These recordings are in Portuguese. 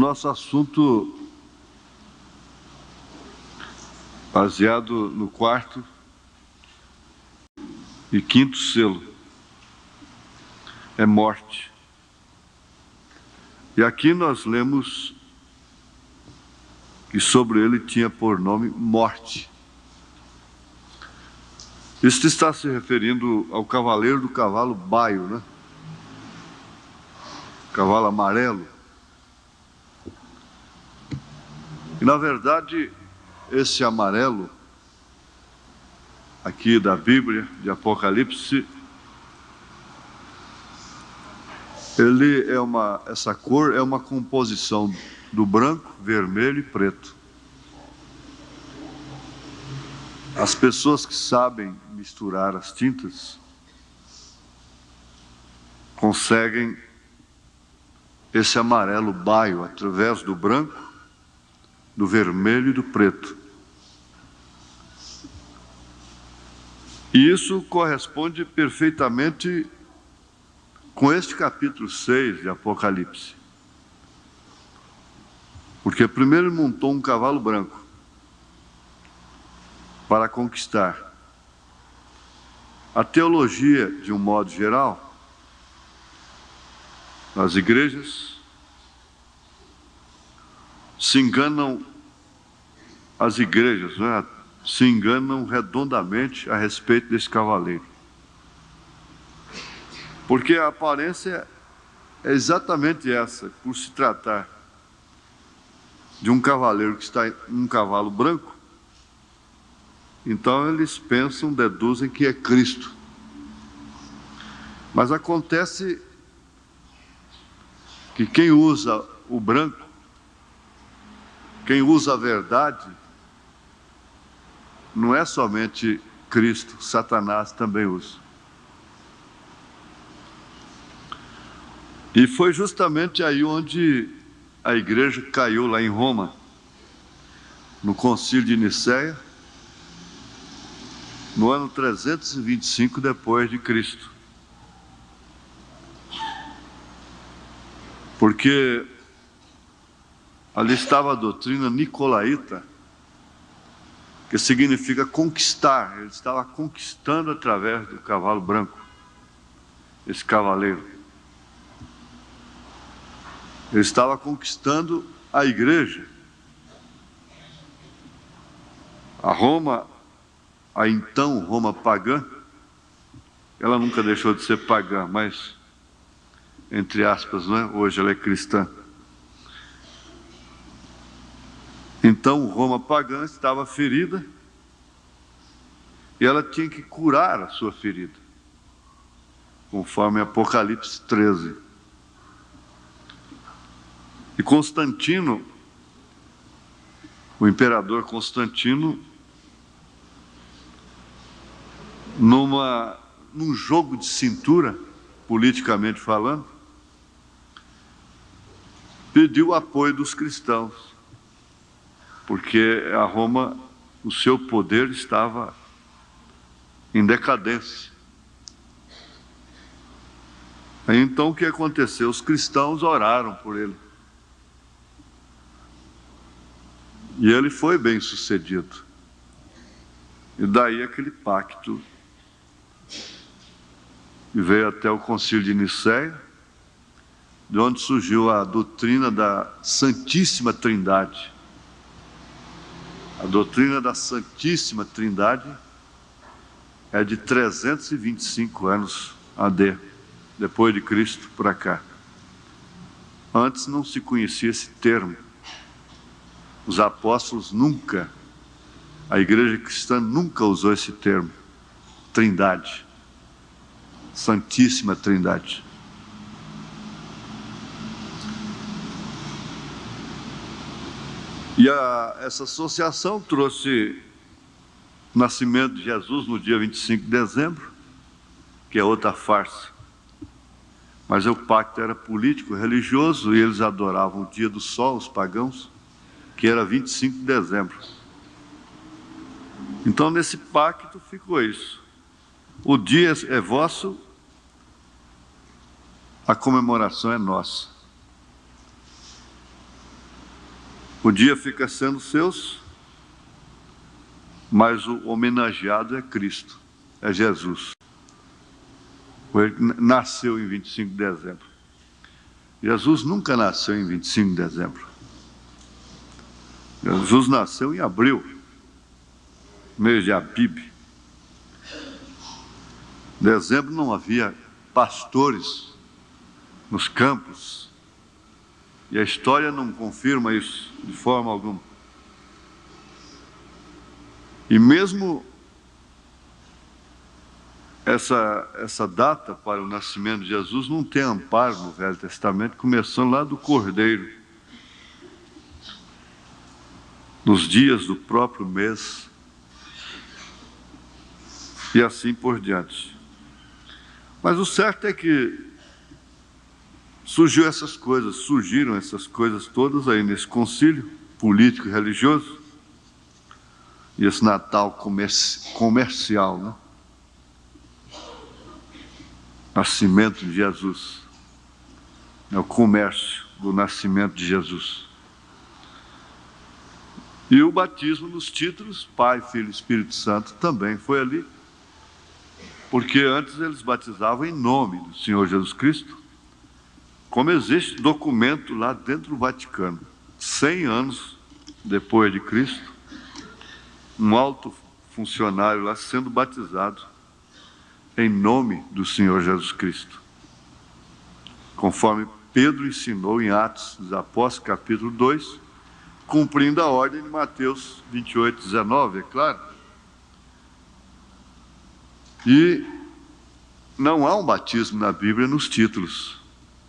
nosso assunto, baseado no quarto e quinto selo, é morte. E aqui nós lemos que sobre ele tinha por nome morte. Isso está se referindo ao cavaleiro do cavalo baio, né? Cavalo amarelo. E na verdade, esse amarelo aqui da Bíblia, de Apocalipse, essa cor é uma composição do branco, vermelho e preto. As pessoas que sabem misturar as tintas conseguem esse amarelo baio através do branco, do vermelho e do preto. E isso corresponde perfeitamente com este capítulo 6 de Apocalipse. Porque primeiro ele montou um cavalo branco para conquistar. A teologia, de um modo geral, nas igrejas, as igrejas, né, se enganam redondamente a respeito desse cavaleiro. Porque a aparência é exatamente essa, por se tratar de um cavaleiro que está em um cavalo branco, então eles pensam, deduzem que é Cristo. Mas acontece que quem usa o branco, quem usa a verdade, não é somente Cristo, Satanás também usa. E foi justamente aí onde a igreja caiu, lá em Roma, no Concílio de Nicéia, no ano 325 depois de Cristo. Porque ali estava a doutrina nicolaíta, que significa conquistar. Ele estava conquistando através do cavalo branco, esse cavaleiro. Ele estava conquistando a igreja. A então Roma pagã, ela nunca deixou de ser pagã, mas, entre aspas, não é? Hoje ela é cristã. Então Roma pagã estava ferida e ela tinha que curar a sua ferida, conforme Apocalipse 13. E Constantino, o imperador Constantino, num jogo de cintura, politicamente falando, pediu o apoio dos cristãos, porque a Roma, o seu poder estava em decadência. Aí então o que aconteceu? Os cristãos oraram por ele. E ele foi bem sucedido. E daí aquele pacto que veio até o Concílio de Nicéia, de onde surgiu a doutrina da Santíssima Trindade. A doutrina da Santíssima Trindade é de 325 anos AD, depois de Cristo para cá. Antes não se conhecia esse termo. Os apóstolos nunca, a igreja cristã nunca usou esse termo, Trindade, Santíssima Trindade. E essa associação trouxe o nascimento de Jesus no dia 25 de dezembro, que é outra farsa. Mas o pacto era político, religioso, e eles adoravam o dia do sol, os pagãos, que era 25 de dezembro. Então, nesse pacto ficou isso. O dia é vosso, a comemoração é nossa. O dia fica sendo seus, mas o homenageado é Cristo, é Jesus. Ele nasceu em 25 de dezembro. Jesus nunca nasceu em 25 de dezembro. Jesus nasceu em abril, mês de Abib. Em dezembro não havia pastores nos campos. E a história não confirma isso de forma alguma. E mesmo essa data para o nascimento de Jesus não tem amparo no Velho Testamento, começando lá do Cordeiro, nos dias do próprio mês, e assim por diante. Mas o certo é que surgiram essas coisas todas aí nesse concílio político e religioso, e esse Natal comercial, né? Nascimento de Jesus, é o comércio do nascimento de Jesus. E o batismo nos títulos, Pai, Filho e Espírito Santo, também foi ali, porque antes eles batizavam em nome do Senhor Jesus Cristo, como existe documento lá dentro do Vaticano, 100 anos depois de Cristo, um alto funcionário lá sendo batizado em nome do Senhor Jesus Cristo, conforme Pedro ensinou em Atos dos Apóstolos, capítulo 2, cumprindo a ordem de Mateus 28, 19, é claro. E não há um batismo na Bíblia nos títulos,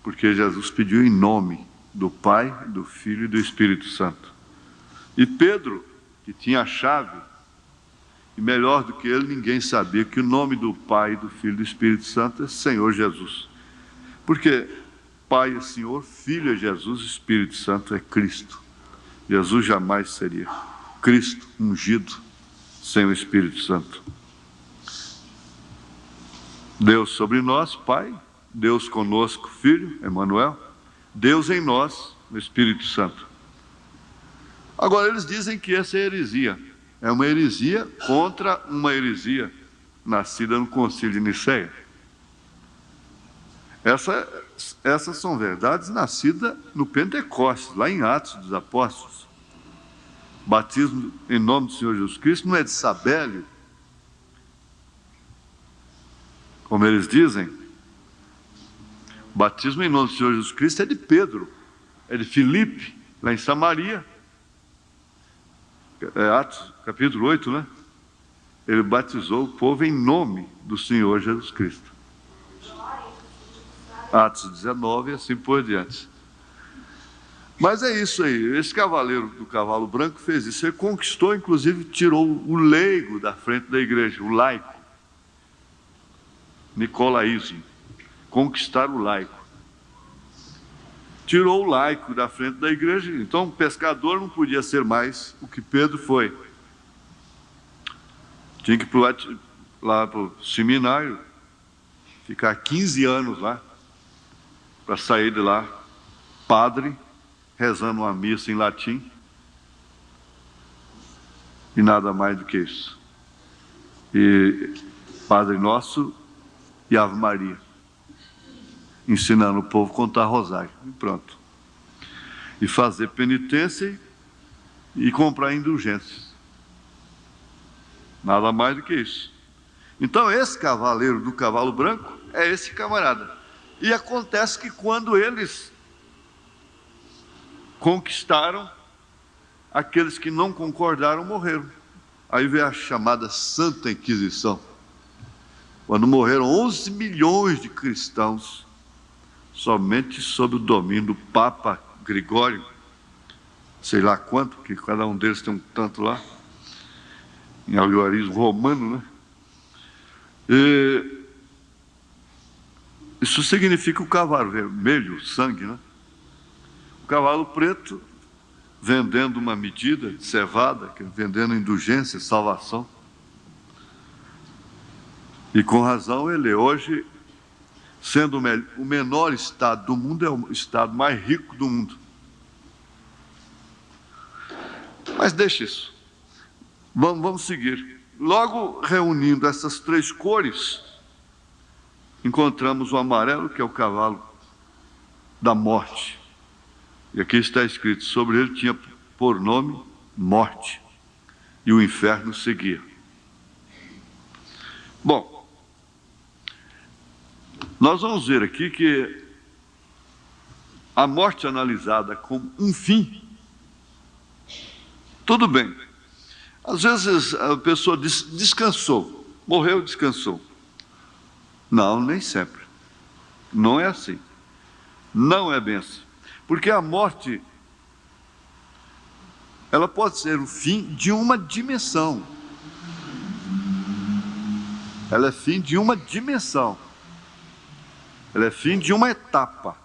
porque Jesus pediu em nome do Pai, do Filho e do Espírito Santo. E Pedro, que tinha a chave, e melhor do que ele, ninguém sabia que o nome do Pai, do Filho e do Espírito Santo é Senhor Jesus. Porque Pai é Senhor, Filho é Jesus, Espírito Santo é Cristo. Jesus jamais seria Cristo ungido sem o Espírito Santo. Deus sobre nós, Pai, Deus conosco, Filho, Emmanuel, Deus em nós, o Espírito Santo. Agora eles dizem que essa é heresia. É uma heresia contra uma heresia nascida no Concílio de Nicéia. Essas são verdades nascidas no Pentecostes, lá em Atos dos Apóstolos. Batismo em nome do Senhor Jesus Cristo não é de Sabélio, como eles dizem. Batismo em nome do Senhor Jesus Cristo é de Pedro, é de Filipe, lá em Samaria. É Atos, capítulo 8, né? Ele batizou o povo em nome do Senhor Jesus Cristo. Atos 19 e assim por diante. Mas é isso aí, esse cavaleiro do cavalo branco fez isso. Ele conquistou, inclusive, tirou o leigo da frente da igreja, o laico. Nicolaísmo, conquistar o laico. Tirou o laico da frente da igreja, então o pescador não podia ser mais o que Pedro foi. Tinha que ir lá para o seminário, ficar 15 anos lá, para sair de lá, padre, rezando uma missa em latim, e nada mais do que isso. E Padre Nosso e Ave Maria, ensinando o povo a contar rosário, e pronto. E fazer penitência e comprar indulgências. Nada mais do que isso. Então esse cavaleiro do cavalo branco é esse camarada. E acontece que quando eles conquistaram, aqueles que não concordaram morreram. Aí veio a chamada Santa Inquisição. Quando morreram 11 milhões de cristãos, somente sob o domínio do Papa Gregório, sei lá quanto, porque cada um deles tem um tanto lá, em algarismo romano, né? E isso significa o cavalo vermelho, sangue, né? O cavalo preto, vendendo uma medida de cevada, vendendo indulgência, salvação. E com razão ele hoje, sendo o menor estado do mundo, é o estado mais rico do mundo. Mas deixa isso. Vamos seguir. Logo reunindo essas três cores, encontramos o amarelo, que é o cavalo da morte. E aqui está escrito, sobre ele tinha por nome morte, e o inferno seguia. Bom, nós vamos ver aqui que a morte analisada como um fim, tudo bem. Às vezes a pessoa descansou, morreu, descansou. Não, nem sempre. Não é assim. Não é bem assim. Porque a morte, ela pode ser o fim de uma dimensão. Ela é fim de uma dimensão. Ela é fim de uma etapa.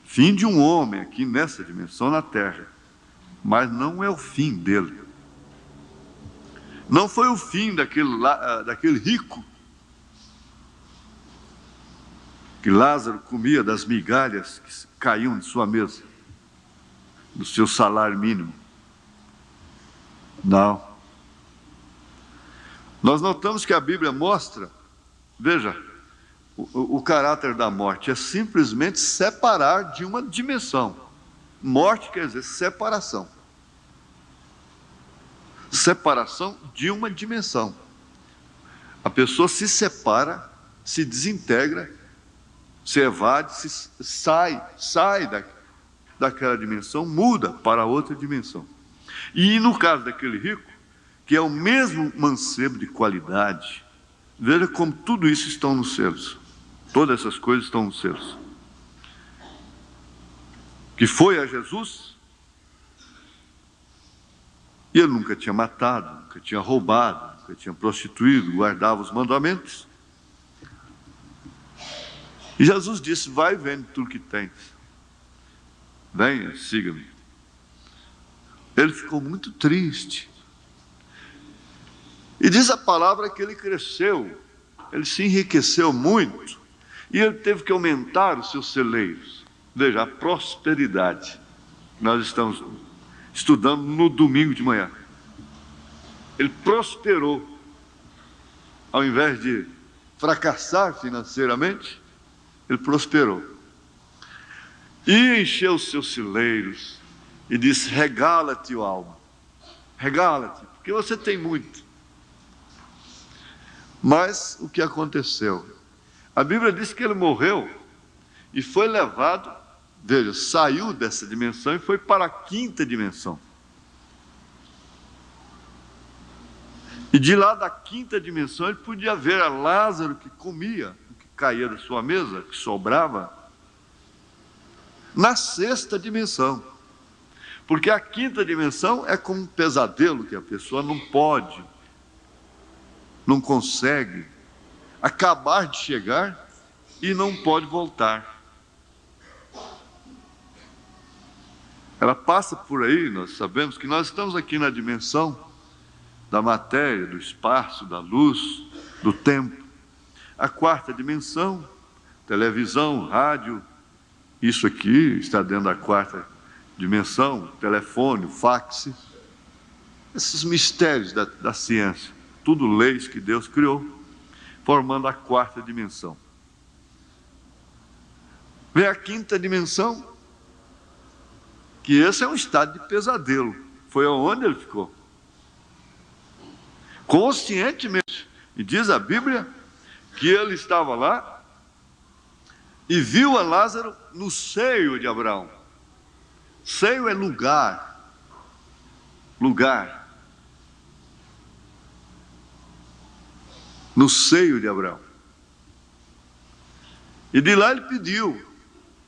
Fim de um homem aqui nessa dimensão na Terra. Mas não é o fim dele. Não foi o fim daquele rico que Lázaro comia das migalhas que caíam de sua mesa, do seu salário mínimo. Não. Nós notamos que a Bíblia mostra, veja, o caráter da morte é simplesmente separar de uma dimensão. Morte quer dizer separação. Separação de uma dimensão. A pessoa se separa, se desintegra, se evade, sai daquela dimensão, muda para outra dimensão. E no caso daquele rico, que é o mesmo mancebo de qualidade, veja como tudo isso estão nos selos. Todas essas coisas estão nos selos. Que foi a Jesus, e ele nunca tinha matado, nunca tinha roubado, nunca tinha prostituído, guardava os mandamentos. E Jesus disse, vai vende tudo que tens. Venha, siga-me. Ele ficou muito triste. E diz a palavra que ele cresceu, ele se enriqueceu muito, e ele teve que aumentar os seus celeiros. Veja, a prosperidade. Nós estamos estudando no domingo de manhã. Ele prosperou. Ao invés de fracassar financeiramente, ele prosperou. E encheu os seus celeiros e disse, regala-te, ó alma. Regala-te, porque você tem muito. Mas o que aconteceu? A Bíblia diz que ele morreu e foi levado, veja, saiu dessa dimensão e foi para a quinta dimensão. E de lá da quinta dimensão ele podia ver a Lázaro que comia, que caía da sua mesa, que sobrava, na sexta dimensão. Porque a quinta dimensão é como um pesadelo que a pessoa não pode, não consegue acabar de chegar e não pode voltar. Ela passa por aí, nós sabemos que nós estamos aqui na dimensão da matéria, do espaço, da luz, do tempo. A quarta dimensão, televisão, rádio, isso aqui está dentro da quarta dimensão, telefone, fax, esses mistérios da ciência, tudo leis que Deus criou, formando a quarta dimensão. Vem a quinta dimensão, que esse é um estado de pesadelo, foi onde ele ficou. Conscientemente, e diz a Bíblia que ele estava lá e viu a Lázaro no seio de Abraão. Seio é lugar, lugar, no seio de Abraão. E de lá ele pediu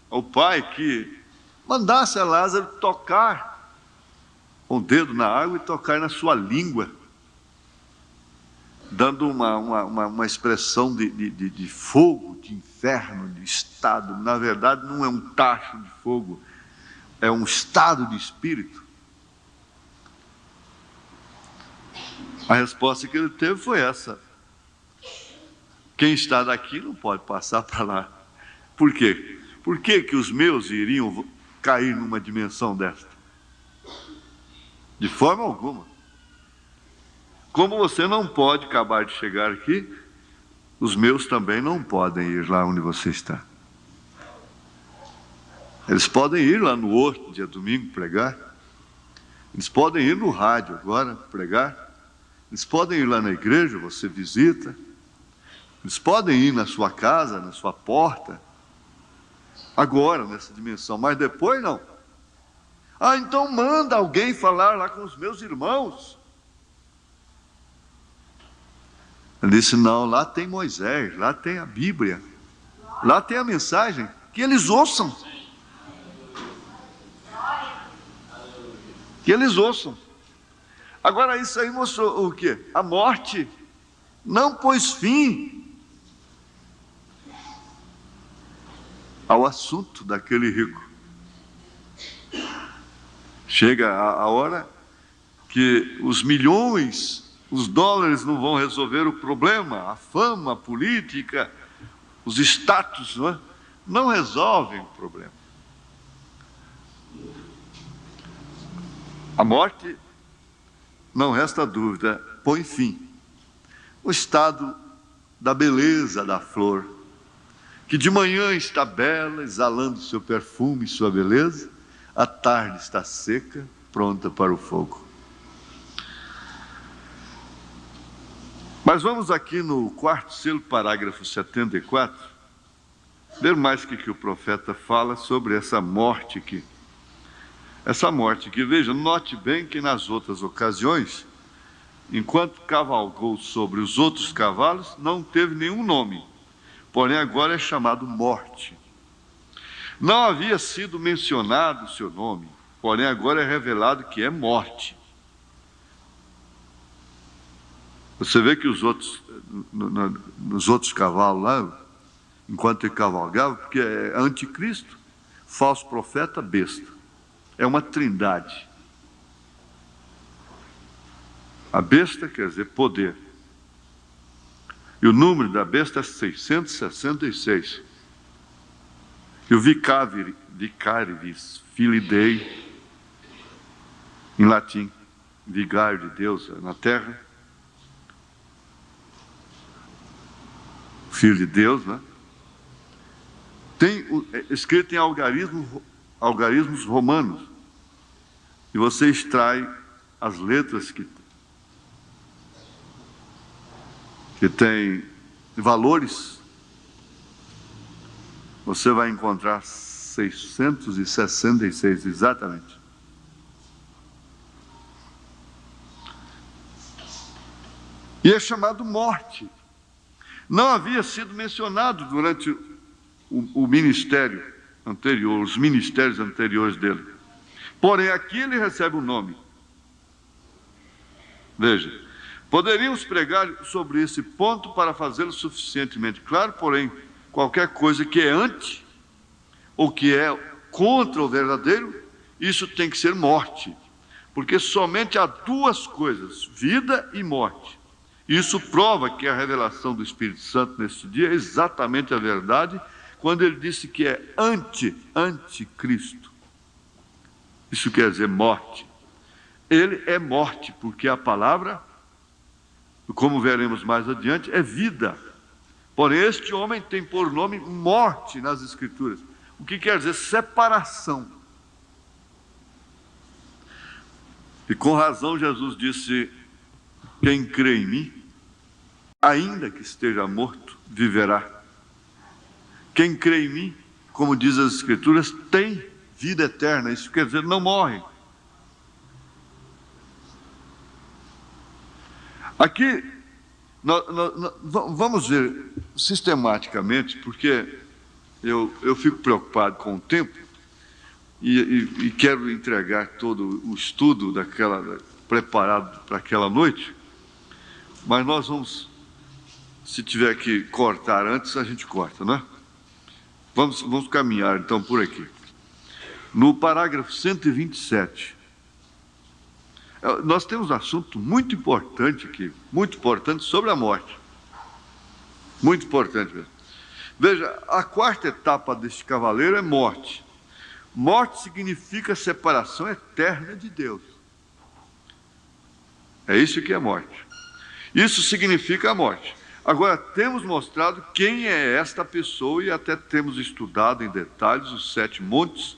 ao pai que mandasse a Lázaro tocar o dedo na água e tocar na sua língua, dando uma expressão de fogo, de inferno, de estado. Na verdade, não é um tacho de fogo, é um estado de espírito. A resposta que ele teve foi essa: quem está daqui não pode passar para lá. Por quê? Por que os meus iriam cair numa dimensão desta? De forma alguma. Como você não pode acabar de chegar aqui, os meus também não podem ir lá onde você está. Eles podem ir lá no Horto, dia domingo, pregar. Eles podem ir no rádio agora, pregar. Eles podem ir lá na igreja, você visita. Eles podem ir na sua casa, na sua porta. Agora, nessa dimensão, mas depois não. Ah, então manda alguém falar lá com os meus irmãos. Ele disse, não, lá tem Moisés, lá tem a Bíblia. Lá tem a mensagem, que eles ouçam. Que eles ouçam. Agora isso aí mostrou o quê? A morte não pôs fim ao assunto daquele rico. Chega a hora que os milhões, os dólares não vão resolver o problema, a fama, a política, os status, não resolvem o problema. A morte, não resta dúvida, põe fim. O estado da beleza da flor, que de manhã está bela, exalando seu perfume e sua beleza, à tarde está seca, pronta para o fogo. Mas vamos aqui no quarto selo, parágrafo 74, ver mais o que o profeta fala sobre essa morte aqui. Essa morte que, veja, note bem que nas outras ocasiões, enquanto cavalgou sobre os outros cavalos, não teve nenhum nome, porém agora é chamado morte. Não havia sido mencionado o seu nome, porém agora é revelado que é morte. Você vê que os outros, nos outros cavalos lá, enquanto ele cavalgava, porque é anticristo, falso profeta, besta. É uma trindade. A besta quer dizer poder. E o número da besta é 666. E o vicarivis filidei, em latim, vigário de Deus na terra, filho de Deus, né? Tem escrito em algarismos romanos, e você extrai as letras que têm valores, você vai encontrar 666 exatamente. E é chamado morte. Não havia sido mencionado durante o ministério anterior, os ministérios anteriores dele. Porém, aqui ele recebe um nome. Veja, poderíamos pregar sobre esse ponto para fazê-lo suficientemente claro, porém, qualquer coisa que é anti ou que é contra o verdadeiro, isso tem que ser morte. Porque somente há duas coisas, vida e morte. Isso prova que a revelação do Espírito Santo neste dia é exatamente a verdade, quando ele disse que é anticristo. Isso quer dizer morte. Ele é morte, porque a palavra, como veremos mais adiante, é vida. Porém, este homem tem por nome morte nas Escrituras, o que quer dizer separação. E com razão Jesus disse, quem crê em mim, ainda que esteja morto, viverá. Quem crê em mim, como diz as Escrituras, tem vida eterna. Isso quer dizer, não morre. Aqui, vamos ver sistematicamente, porque eu fico preocupado com o tempo e quero entregar todo o estudo preparado para aquela noite, mas nós vamos, se tiver que cortar antes, a gente corta, não é? Vamos caminhar então por aqui. No parágrafo 127, nós temos um assunto muito importante aqui, muito importante sobre a morte. Muito importante mesmo. Veja, a quarta etapa deste cavaleiro é morte. Morte significa separação eterna de Deus. É isso que é morte. Isso significa a morte. Agora, temos mostrado quem é esta pessoa e até temos estudado em detalhes os 7 montes,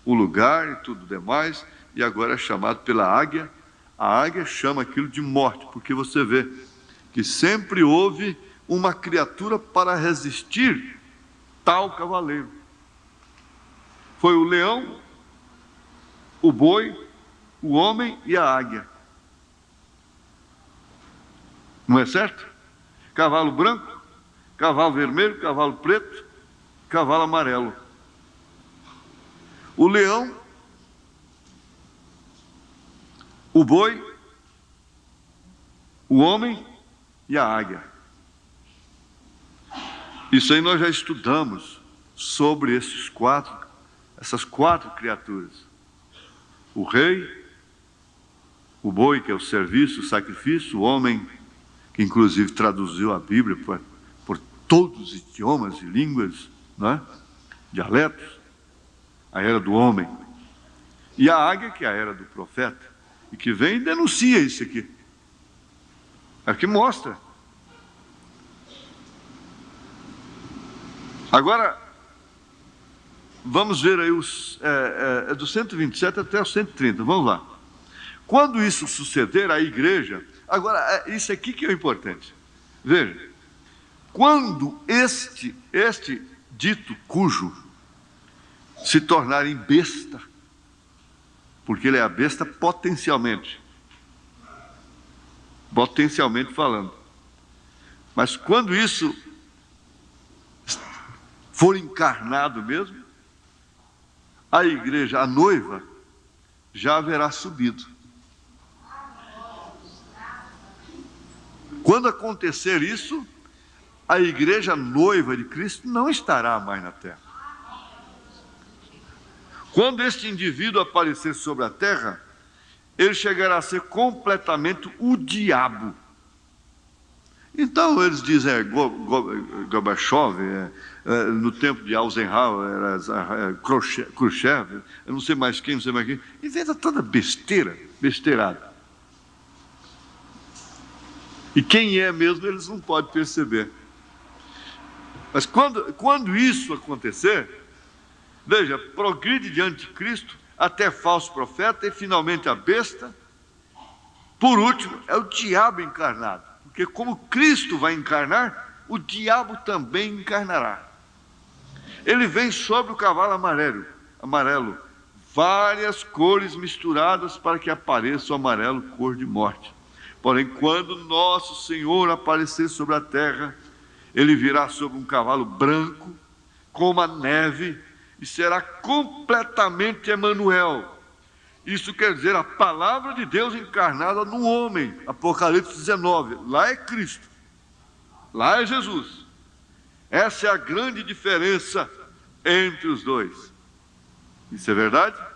o lugar e tudo demais, e agora é chamado pela águia. A águia chama aquilo de morte, porque você vê que sempre houve uma criatura para resistir tal cavaleiro. Foi o leão, o boi, o homem e a águia. Não é certo? Cavalo branco, cavalo vermelho, cavalo preto, cavalo amarelo. O leão, o boi, o homem e a águia. Isso aí nós já estudamos sobre essas quatro criaturas. O rei, o boi, que é o serviço, o sacrifício, o homem, que inclusive traduziu a Bíblia por todos os idiomas e línguas, não é? Dialetos, a era do homem. E a águia, que é a era do profeta, e que vem e denuncia isso aqui. É o que mostra. Agora, vamos ver aí do 127 até o 130, vamos lá. Quando isso suceder, a igreja... Agora, isso aqui que é o importante. Veja, quando este dito cujo se tornar em besta, porque ele é a besta potencialmente falando, mas quando isso for encarnado mesmo, a igreja, a noiva, já haverá subido. Quando acontecer isso, a igreja noiva de Cristo não estará mais na terra. Quando este indivíduo aparecer sobre a terra, ele chegará a ser completamente o diabo. Então eles dizem, Gorbachev, no tempo de Eisenhower, Khrushchev, eu não sei mais quem, inventa toda besteirada. E quem é mesmo, eles não podem perceber. Mas quando isso acontecer, veja, progride diante de Cristo, até falso profeta, e finalmente a besta. Por último, é o diabo encarnado. Porque como Cristo vai encarnar, o diabo também encarnará. Ele vem sobre o cavalo amarelo, várias cores misturadas para que apareça o amarelo, cor de morte. Porém, quando nosso Senhor aparecer sobre a terra, ele virá sobre um cavalo branco, como a neve, e será completamente Emanuel. Isso quer dizer a palavra de Deus encarnada no homem. Apocalipse 19, lá é Cristo, lá é Jesus. Essa é a grande diferença entre os dois. Isso é verdade?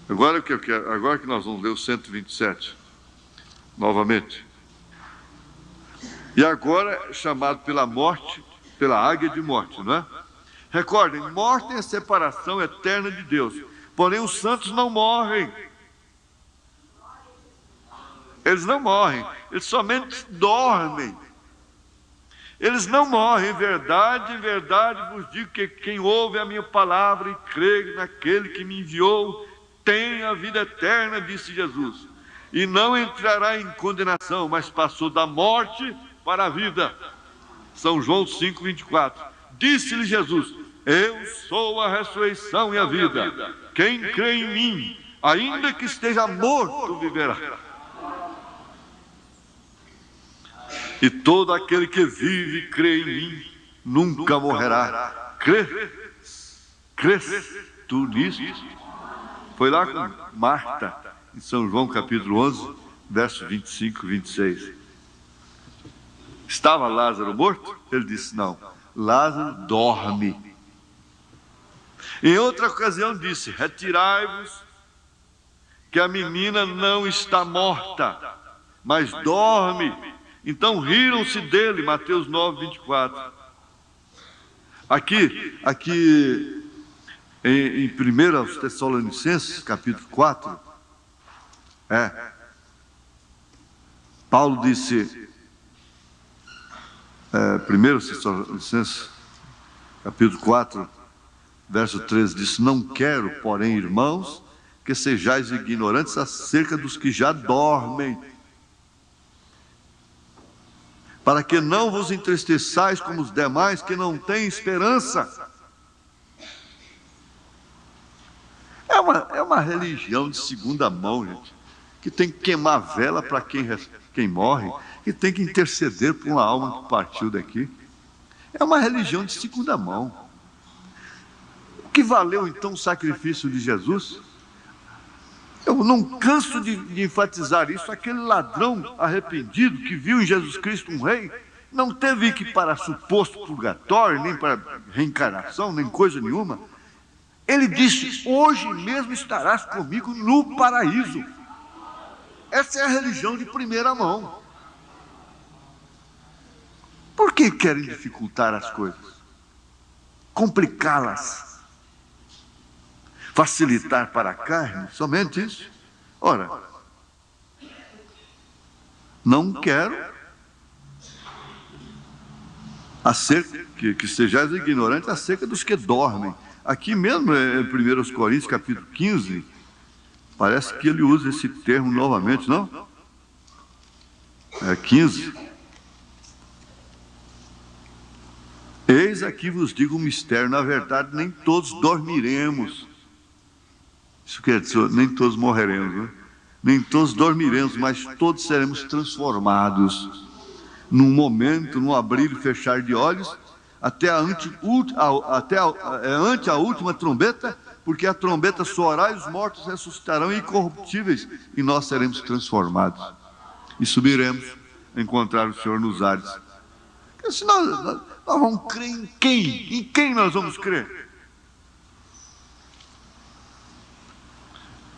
Agora que nós vamos ler o 127, novamente. E agora é chamado pela morte, pela águia de morte, não é? Recordem, morte é a separação eterna de Deus. Porém, os santos não morrem. Eles não morrem, eles somente dormem. Eles não morrem. Em verdade vos digo que quem ouve a minha palavra e crê naquele que me enviou, tem a vida eterna, disse Jesus, e não entrará em condenação, mas passou da morte para a vida. São João 5:24. Disse-lhe Jesus: eu sou a ressurreição e a vida. Quem crê em mim, ainda que esteja morto, viverá. E todo aquele que vive e crê em mim nunca morrerá. Crês tu nisso? Foi lá com Marta, em São João capítulo 11, verso 25 e 26. Estava Lázaro morto? Ele disse: não, Lázaro dorme. Em outra ocasião disse: retirai-vos, que a menina não está morta, mas dorme. Então riram-se dele. Mateus 9, 24. Aqui em 1 Tessalonicenses, capítulo 4, Paulo disse, 1 capítulo 4, verso 13, disse: não quero, porém, irmãos, que sejais ignorantes acerca dos que já dormem, para que não vos entristeçais como os demais que não têm esperança. É uma religião de segunda mão, gente, que tem que queimar vela para quem morre, que tem que interceder por uma alma que partiu daqui. É uma religião de segunda mão. O que valeu então o sacrifício de Jesus? Eu não canso de enfatizar isso. Aquele ladrão arrependido que viu em Jesus Cristo um rei, não teve que ir para suposto purgatório, nem para reencarnação, nem coisa nenhuma. Ele disse: hoje mesmo estarás comigo no paraíso. Essa é a religião de primeira mão. Por que querem dificultar as coisas? Complicá-las? Facilitar para a carne? Somente isso? Ora, não quero que sejais ignorantes acerca dos que dormem. Aqui mesmo, em 1 Coríntios, capítulo 15, parece que ele usa esse termo novamente, não? 15. Eis aqui vos digo um mistério, na verdade nem todos dormiremos. Isso quer dizer, nem todos morreremos, né? Nem todos dormiremos, mas todos seremos transformados num momento, num abrir e fechar de olhos, ante a última trombeta, porque a trombeta soará e os mortos ressuscitarão incorruptíveis, e nós seremos transformados e subiremos a encontrar o Senhor nos ares. Porque senão nós vamos crer em quem? Em quem nós vamos crer?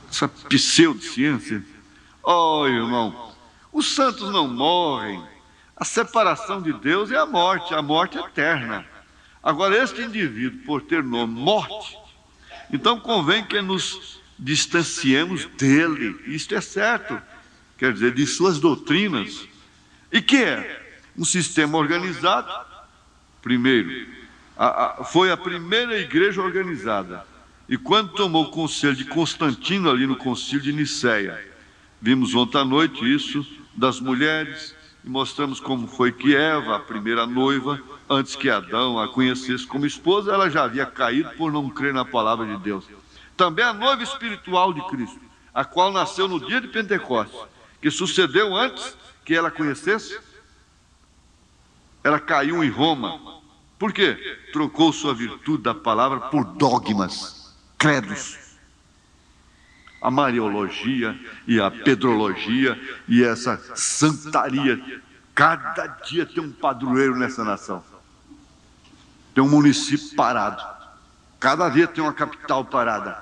Essa pseudociência. Oh, irmão, os santos não morrem. A separação de Deus é a morte eterna. Agora, este indivíduo, por ter nome morte, então convém que nos distanciemos dele. Isto é certo, quer dizer, de suas doutrinas. E que é um sistema organizado. Primeiro, foi a primeira igreja organizada. E quando tomou o conselho de Constantino, ali no concílio de Niceia, vimos ontem à noite isso das mulheres, e mostramos como foi que Eva, a primeira noiva, antes que Adão a conhecesse como esposa, ela já havia caído por não crer na palavra de Deus. Também a noiva espiritual de Cristo, a qual nasceu no dia de Pentecostes, que sucedeu antes que ela conhecesse, ela caiu em Roma. Por quê? Trocou sua virtude da palavra por dogmas, credos. A mariologia e a pedrologia e essa santaria. Cada dia tem um padroeiro nessa nação. Tem um município parado. Cada dia tem uma capital parada.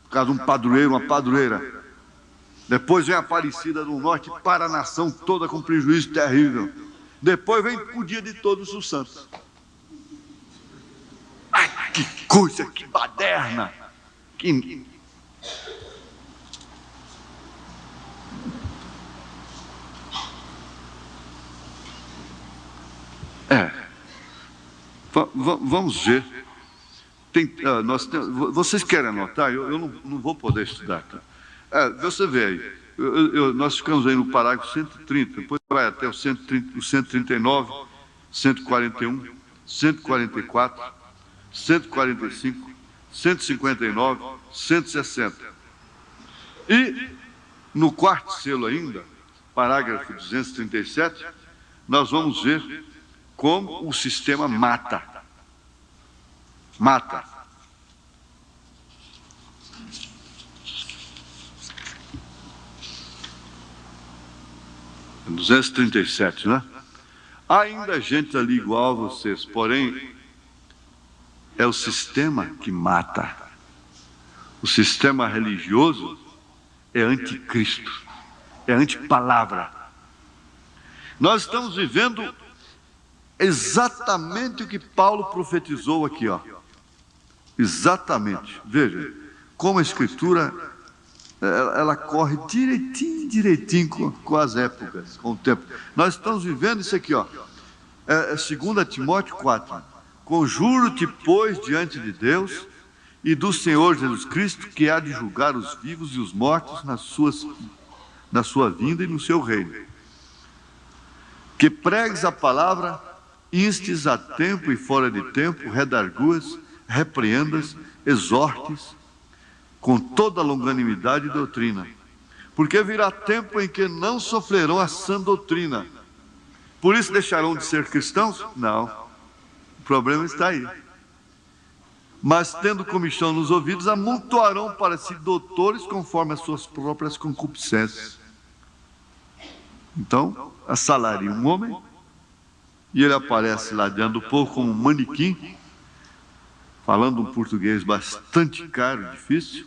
Por causa de um padroeiro, uma padroeira. Depois vem a Aparecida do Norte para a nação toda com prejuízo terrível. Depois vem o dia de todos os santos. Ai, que coisa, que baderna. Vamos ver. Vocês querem anotar? Eu não vou poder estudar. Tá? Você vê aí. Nós ficamos aí no parágrafo 130, depois vai até o 139, 141, 144, 145, 159, 160. E no quarto selo ainda, parágrafo 237, nós vamos ver como o sistema mata. 237, né? Há ainda gente ali igual a vocês, porém, é o sistema que mata. O sistema religioso é anticristo, é antipalavra. Nós estamos vivendo exatamente o que Paulo profetizou aqui, ó. Exatamente. Veja como a Escritura ela corre direitinho com as épocas, com o tempo. Nós estamos vivendo isso aqui, ó. 2 Timóteo 4. Conjuro-te, pois, diante de Deus e do Senhor Jesus Cristo, que há de julgar os vivos e os mortos na sua vinda e no seu reino. Que pregues a palavra, instes a tempo e fora de tempo, redarguas, repreendas, exortes, com toda longanimidade e doutrina. Porque virá tempo em que não sofrerão a sã doutrina. Por isso deixarão de ser cristãos? Não. O problema está aí. Mas tendo comichão nos ouvidos, amontoarão para si doutores conforme as suas próprias concupiscências. Então, assalaria um homem, e ele aparece lá diante do povo como um manequim, falando um português bastante caro e difícil,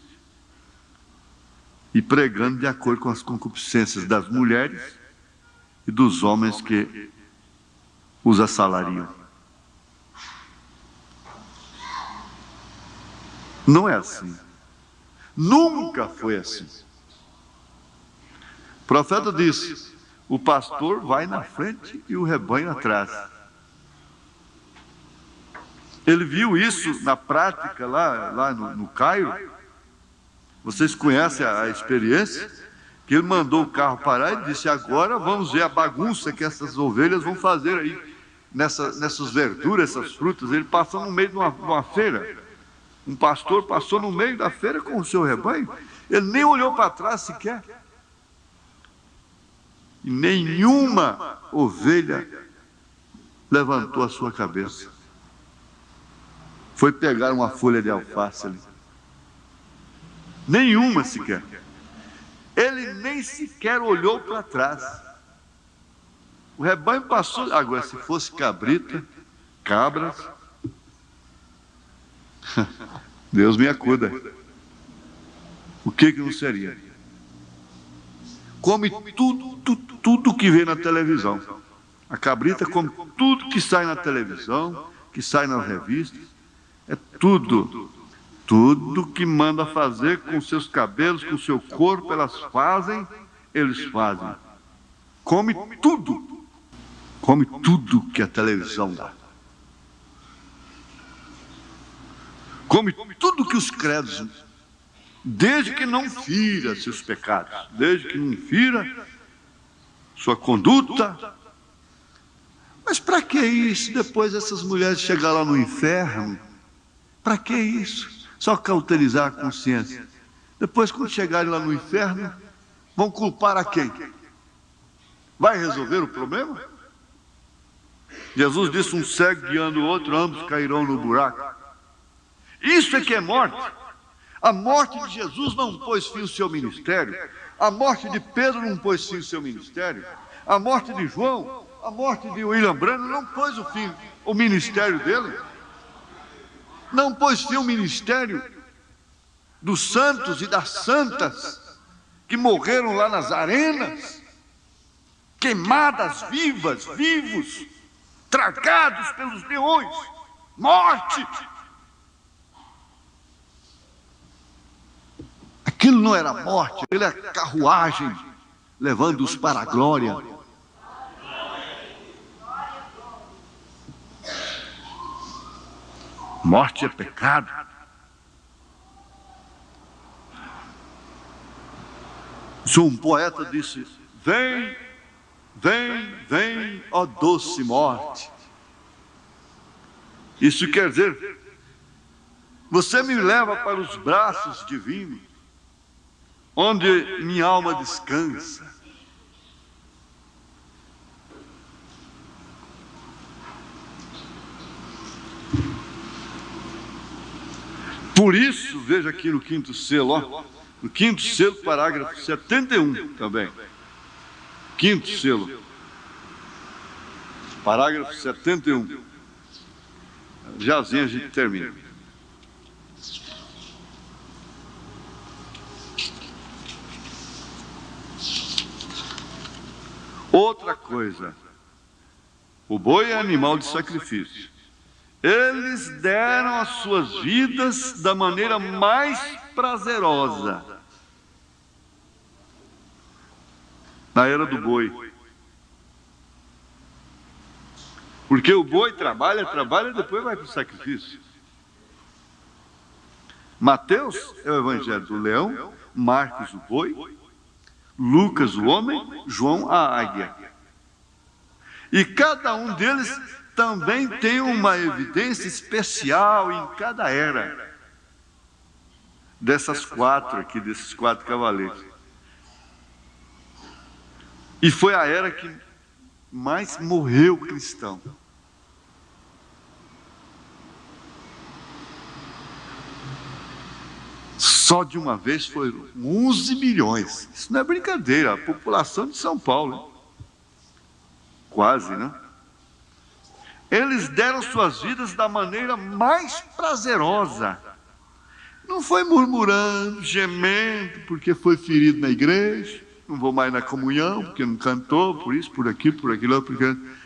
e pregando de acordo com as concupiscências das mulheres e dos homens que os assalariam. Não é assim. Nunca foi assim. O profeta disse: o pastor vai na frente e o rebanho atrás. Ele viu isso na prática lá no Cairo. Vocês conhecem a experiência? Que ele mandou o carro parar e disse: agora vamos ver a bagunça que essas ovelhas vão fazer aí, nessas verduras, essas frutas. Ele passou no meio de uma feira. Um pastor passou no meio da feira com o seu rebanho. Ele nem olhou para trás sequer. E nenhuma ovelha levantou a sua cabeça. Foi pegar uma folha de alface ali. Nenhuma sequer. Ele nem sequer olhou para trás. O rebanho passou. Agora, se fosse cabrita, cabras, Deus me acuda. O que não seria? Come tudo que vê na televisão. A cabrita come tudo que sai na televisão, que sai nas revistas. É tudo. Tudo que manda fazer com seus cabelos, com seu corpo, eles fazem. Come tudo. Come tudo que a televisão dá. Come tudo que os credos, desde que não fira seus pecados, desde que não fira sua conduta. Mas para que isso? Depois essas mulheres chegar lá no inferno, para que isso? Só cauterizar a consciência. Depois, quando chegarem lá no inferno, vão culpar a quem? Vai resolver o problema? Jesus disse: um cego guiando o outro, ambos cairão no buraco. Isso é que é morte. A morte de Jesus não pôs fim ao seu ministério. A morte de Pedro não pôs fim ao seu ministério. A morte de João, a morte de William Branham não pôs o fim ao ministério dele. Não pôs fim ao ministério dos santos e das santas que morreram lá nas arenas, queimadas vivos, tragados pelos leões. Morte! Aquilo não era morte, aquilo era carruagem levando-os para a glória. Morte é pecado. Um poeta disse: vem, ó doce morte. Isso quer dizer, você me leva para os braços divinos, onde minha alma descansa. Por isso, veja aqui no quinto selo, ó, no quinto selo, parágrafo 71 também. Quinto selo, parágrafo 71. Jazinho a gente termina. Outra coisa, o boi é animal de sacrifício. Eles deram as suas vidas da maneira mais prazerosa. na era do boi. Porque o boi trabalha, e depois vai para o sacrifício. Mateus é o evangelho do leão, Marcos o boi, Lucas o homem, João a águia. E cada um deles também tem uma evidência especial em cada era desses quatro cavaleiros. E foi a era que mais morreu cristão. Só de uma vez foram 11 milhões. Isso não é brincadeira, a população de São Paulo, hein? Quase, né? Eles deram suas vidas da maneira mais prazerosa. Não foi murmurando, gemendo, porque foi ferido na igreja, não vou mais na comunhão, porque não cantou, por isso, por aquilo,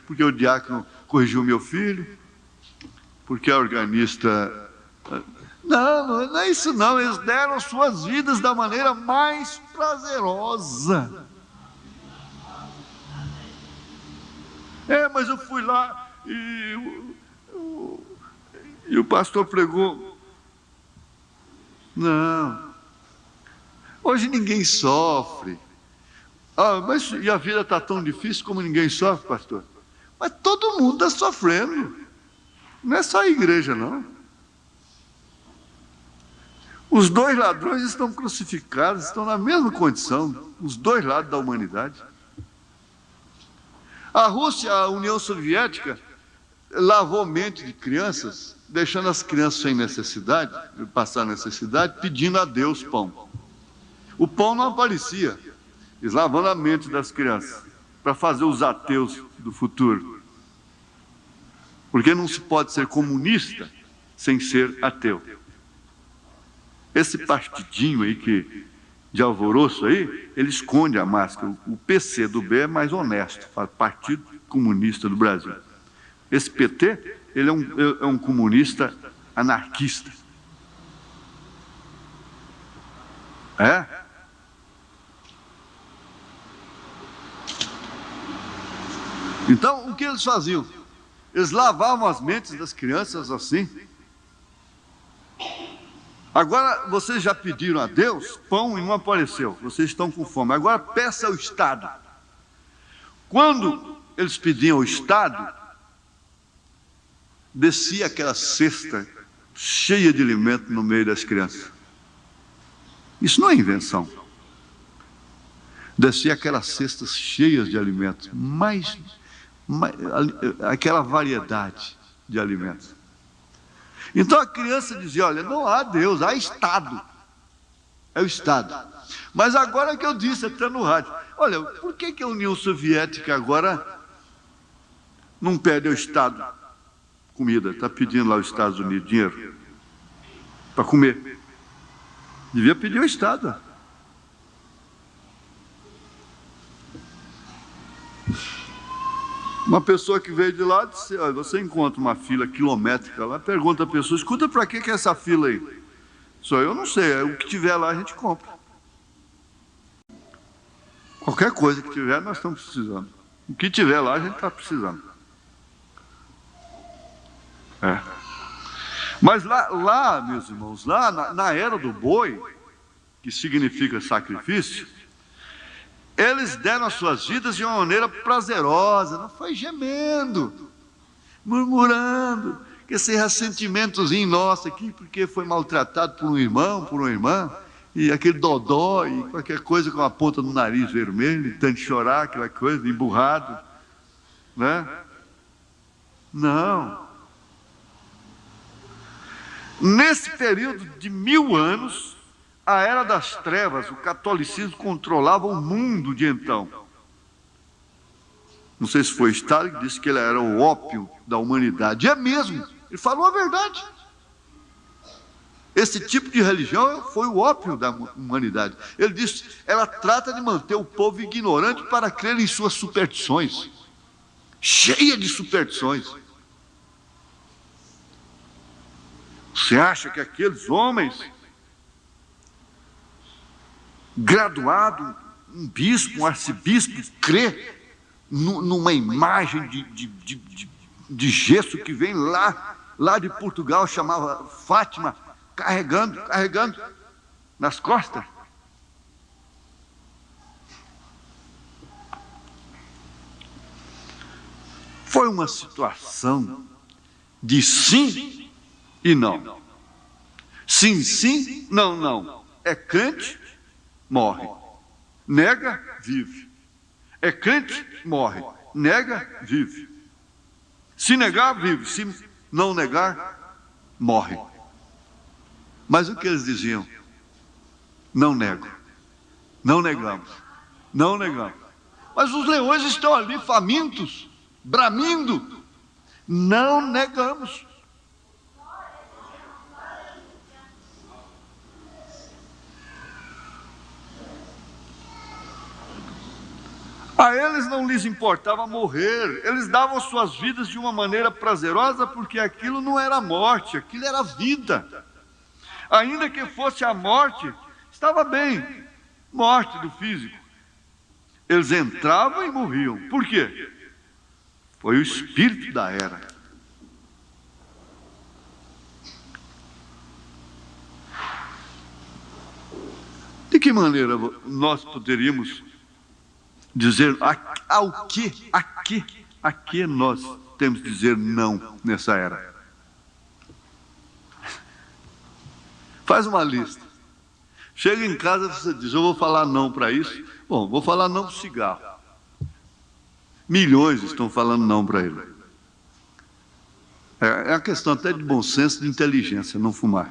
porque o diácono corrigiu meu filho, porque a organista... Não é isso não, eles deram suas vidas da maneira mais prazerosa. Mas eu fui lá e o pastor pregou. Não, hoje ninguém sofre. Mas e a vida está tão difícil como ninguém sofre, pastor? Mas todo mundo está sofrendo, não é só a igreja não. Os dois ladrões estão crucificados, estão na mesma condição, os dois lados da humanidade. A Rússia, a União Soviética, lavou mente de crianças, deixando as crianças sem necessidade, passar necessidade, pedindo a Deus pão. O pão não aparecia, eles lavando a mente das crianças, para fazer os ateus do futuro. Porque não se pode ser comunista sem ser ateu. Esse partidinho aí de alvoroço aí, ele esconde a máscara. O PCdoB é mais honesto, fala Partido Comunista do Brasil. Esse PT, ele é um comunista anarquista. Então, o que eles faziam? Eles lavavam as mentes das crianças assim. Agora, vocês já pediram a Deus pão e não apareceu. Vocês estão com fome. Agora, peça ao Estado. Quando eles pediam ao Estado, descia aquela cesta cheia de alimento no meio das crianças. Isso não é invenção. Descia aquelas cestas cheias de alimentos, aquela variedade de alimentos. Então a criança dizia, olha, não há Deus, há Estado. É o Estado. Mas agora que eu disse até no rádio, olha, por que a União Soviética agora não pede ao Estado comida? Está pedindo lá aos Estados Unidos dinheiro para comer. Devia pedir ao Estado. Uma pessoa que veio de lá disse, olha, você encontra uma fila quilométrica lá, pergunta a pessoa, escuta, para que é essa fila aí? Só eu não sei, o que tiver lá a gente compra. Qualquer coisa que tiver, nós estamos precisando. O que tiver lá, a gente está precisando. Mas lá, meus irmãos, lá na era do boi, que significa sacrifício, eles deram as suas vidas de uma maneira prazerosa, não foi gemendo, murmurando, que esse ressentimentozinho nosso aqui, porque foi maltratado por um irmão, por uma irmã, e aquele dodó, e qualquer coisa com a ponta do nariz vermelho, e tanto chorar, aquela coisa, emburrado, né? Não. Nesse período de 1000 anos, a era das trevas, o catolicismo controlava o mundo de então. Não sei se foi Stalin que disse que ele era o ópio da humanidade. É mesmo, ele falou a verdade. Esse tipo de religião foi o ópio da humanidade. Ele disse, ela trata de manter o povo ignorante para crer em suas superstições. Cheia de superstições. Você acha que aqueles homens graduados um bispo, um arcebispo, crê numa imagem de gesso que vem lá de Portugal, chamava Fátima, carregando nas costas. Foi uma situação de sim e não. Sim, sim, não, não. É crente, morre. Nega, vive. É crente, morre. Nega, vive. Se negar, vive. Se não negar, morre. Mas o que eles diziam? Não nego. Não negamos. Não negamos. Mas os leões estão ali famintos, bramindo. Não negamos. A eles não lhes importava morrer, eles davam suas vidas de uma maneira prazerosa, porque aquilo não era morte, aquilo era vida. Ainda que fosse a morte, estava bem, morte do físico. Eles entravam e morriam. Por quê? Foi o espírito da era. De que maneira nós poderíamos dizer ao que nós temos que dizer não nessa era? Faz uma lista. Chega em casa e você diz, eu vou falar não para isso. Bom, vou falar não para o cigarro. Milhões estão falando não para ele. É uma questão até de bom senso, de inteligência, não fumar.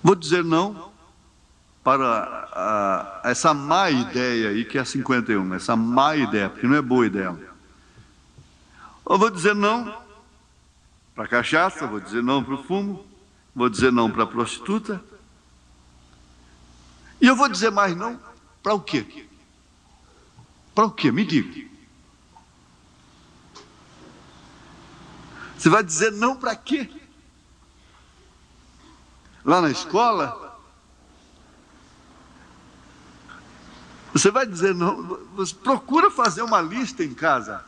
Vou dizer não para essa má ideia aí, que é a 51, essa má ideia, porque não é boa ideia. Eu vou dizer não para a cachaça, vou dizer não para o fumo, vou dizer não para a prostituta, e eu vou dizer mais não para o quê? Para o quê? Me diga. Você vai dizer não para quê? Lá na escola? Você vai dizer não, você procura fazer uma lista em casa.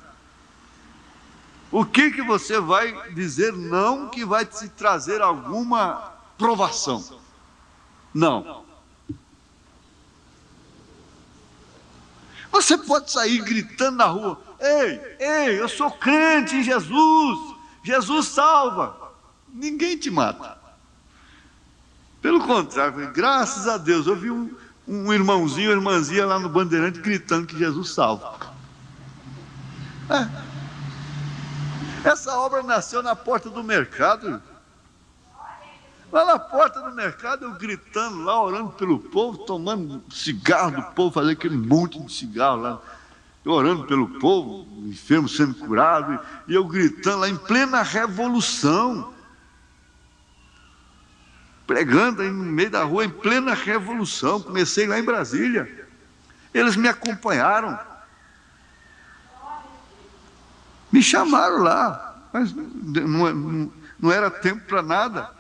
O que você vai dizer não que vai te trazer alguma provação? Não. Você pode sair gritando na rua, ei, eu sou crente em Jesus, Jesus salva. Ninguém te mata. Pelo contrário, graças a Deus, eu vi um irmãozinho, uma irmãzinha lá no Bandeirante gritando que Jesus salva. Essa obra nasceu na porta do mercado. Lá na porta do mercado, eu gritando lá, orando pelo povo, tomando cigarro do povo, fazendo aquele monte de cigarro lá. Eu orando pelo povo, enfermo sendo curado, e eu gritando lá em plena revolução. Pregando aí no meio da rua, em plena revolução. Comecei lá em Brasília. Eles me acompanharam. Me chamaram lá, mas não era tempo para nada.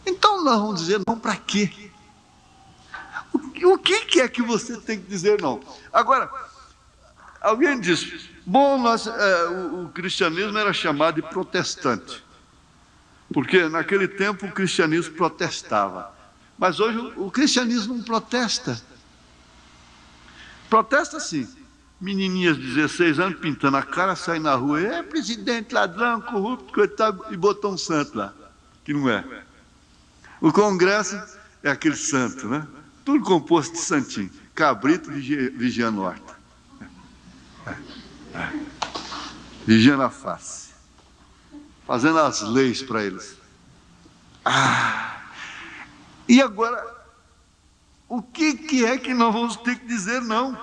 Então nós vamos dizer não para quê? O que é que você tem que dizer não? Agora, alguém disse, bom, o cristianismo era chamado de protestante, porque naquele tempo o cristianismo protestava, mas hoje o cristianismo não protesta. Protesta sim. Menininhas de 16 anos pintando a cara, saem na rua, presidente ladrão, corrupto, coitado, e botou um santo lá, que não é. O Congresso é aquele santo, né? Tudo composto de santinho. Cabrito vigiando a horta. Vigiando a face. Fazendo as leis para eles. E agora, o que é que nós vamos ter que dizer não?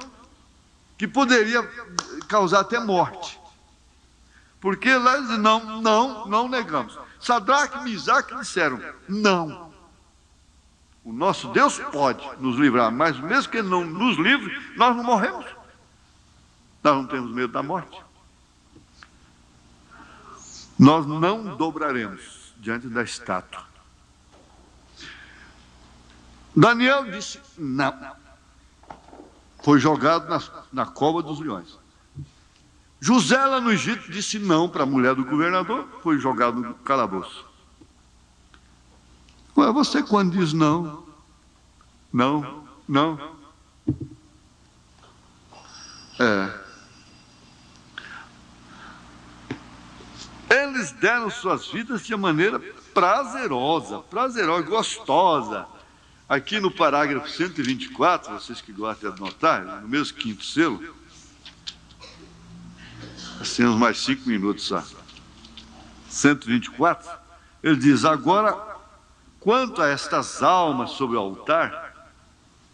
Que poderia causar até morte. Porque lá eles dizem, não negamos. Sadraque e Misaque disseram, não. O nosso Deus pode nos livrar, mas mesmo que Ele não nos livre, nós não morremos. Nós não temos medo da morte. Nós não dobraremos diante da estátua. Daniel disse não. Foi jogado na cova dos leões. José, lá no Egito, disse não para a mulher do governador, foi jogado no calabouço. Ué, você quando diz não, eles deram suas vidas de maneira prazerosa, gostosa. Aqui no parágrafo 124, vocês que gostam de anotar, no mesmo quinto selo, assim, uns mais 5 minutos só. 124, ele diz: agora, quanto a estas almas sobre o altar,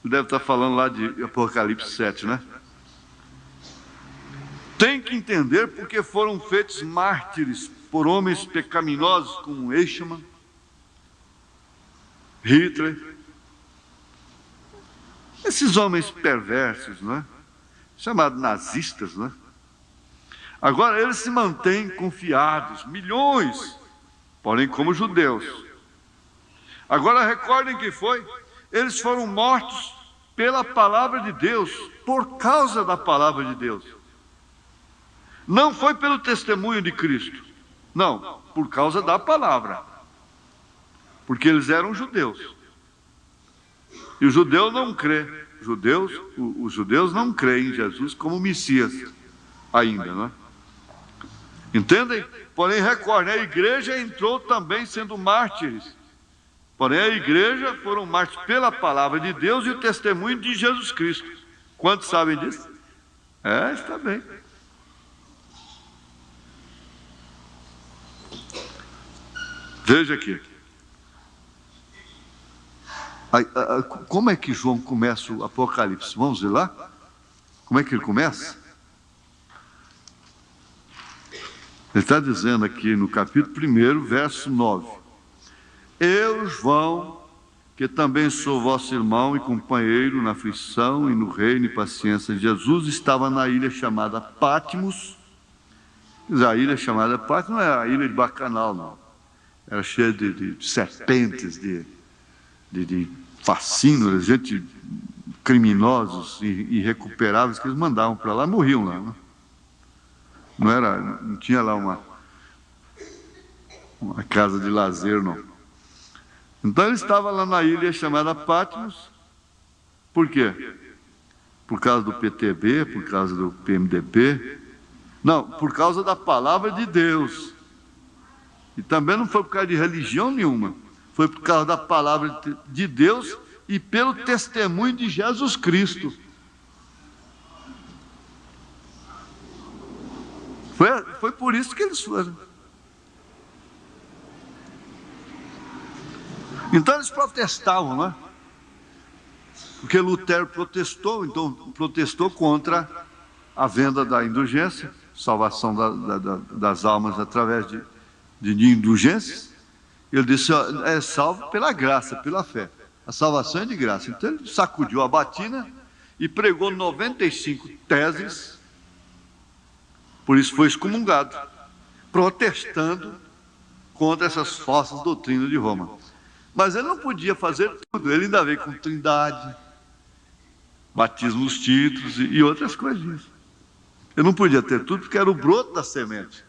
deve estar falando lá de Apocalipse 7, né? Tem que entender porque foram feitos mártires por homens pecaminosos como Eichmann, Hitler, esses homens perversos, não é? Chamados nazistas, não é? Agora eles se mantêm confiados, milhões, porém como judeus. Agora recordem que eles foram mortos pela palavra de Deus, por causa da palavra de Deus. Não foi pelo testemunho de Cristo, não, por causa da palavra. Porque eles eram judeus. E o judeu não crê. Os judeus não creem em Jesus como Messias ainda, não é? Entendem? Porém, recordem, a igreja entrou também sendo mártires. Porém, a igreja foram mártires pela palavra de Deus e o testemunho de Jesus Cristo. Quantos sabem disso? Está bem. Veja aqui. Como é que João começa o Apocalipse? Vamos ver lá? Como é que ele começa? Ele está dizendo aqui no capítulo 1, verso 9: eu, João, que também sou vosso irmão e companheiro na aflição e no reino e paciência de Jesus, estava na ilha chamada Patmos. A ilha chamada Patmos não é a ilha de Bacanal, não. Era cheia de serpentes, de fascínoras, gente, criminosos e irrecuperáveis que eles mandavam para lá, morriam lá, né? Não tinha lá uma casa de lazer, não. Então ele estava lá na ilha chamada Patmos. Por quê? Por causa do PTB, por causa do PMDB? Não, por causa da palavra de Deus. E também não foi por causa de religião nenhuma. Foi por causa da palavra de Deus e pelo testemunho de Jesus Cristo. Foi por isso que eles foram. Então eles protestavam, né? Porque Lutero protestou, então protestou contra a venda da indulgência, salvação das almas através de indulgências. Ele disse: é salvo pela graça, pela fé. A salvação é de graça. Então ele sacudiu a batina e pregou 95 teses. Por isso foi excomungado, protestando contra essas falsas doutrinas de Roma. Mas ele não podia fazer tudo, ele ainda veio com trindade, batismo nos títulos e outras coisinhas. Ele não podia ter tudo porque era o broto da semente.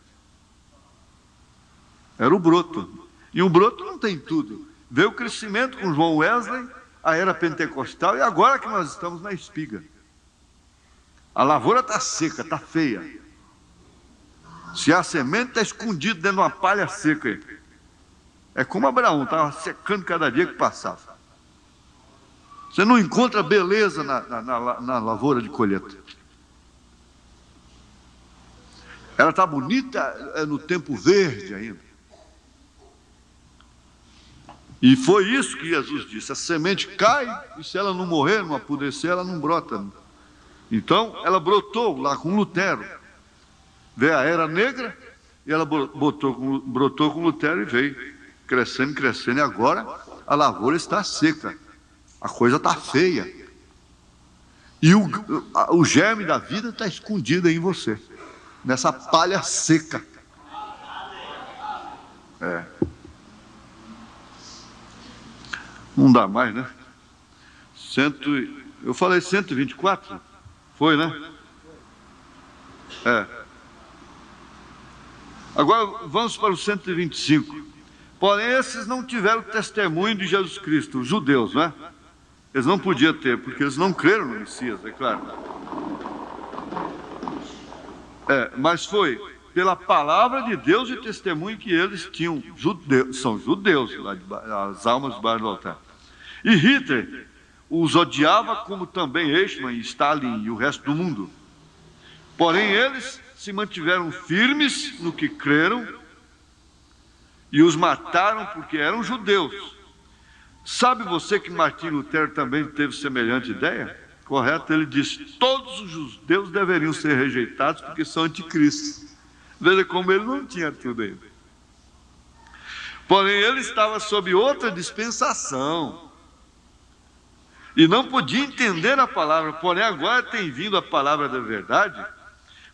Era o broto. E o broto não tem tudo. Veio o crescimento com João Wesley, a era pentecostal, e agora que nós estamos na espiga. A lavoura está seca, está feia. Se a semente está escondida dentro de uma palha seca aí. É como Abraão, estava secando cada dia que passava. Você não encontra beleza na lavoura de colheita. Ela está bonita no tempo verde ainda. E foi isso que Jesus disse: a semente cai e se ela não morrer, não apodrecer, ela não brota. Então ela brotou lá com Lutero. Veio a era negra e ela brotou com Lutero e veio crescendo, crescendo. E agora a lavoura está seca, a coisa está feia. E o germe da vida está escondido em você, nessa palha seca. Não dá mais, né? Eu falei 124? Foi, né? É. Agora vamos para o 125. Porém, esses não tiveram testemunho de Jesus Cristo, os judeus, né? Eles não podiam ter, porque eles não creram no Messias, é claro. Mas foi pela palavra de Deus e testemunho que eles tinham. São judeus, as almas debaixo do altar. E Hitler os odiava, como também Eichmann, Stalin e o resto do mundo. Porém, eles se mantiveram firmes no que creram e os mataram porque eram judeus. Sabe você que Martim Lutero também teve semelhante ideia? Correto? Ele disse: todos os judeus deveriam ser rejeitados porque são anticristos. Veja como ele não tinha tudo ainda. Porém, ele estava sob outra dispensação e não podia entender a palavra. Porém, agora tem vindo a palavra da verdade.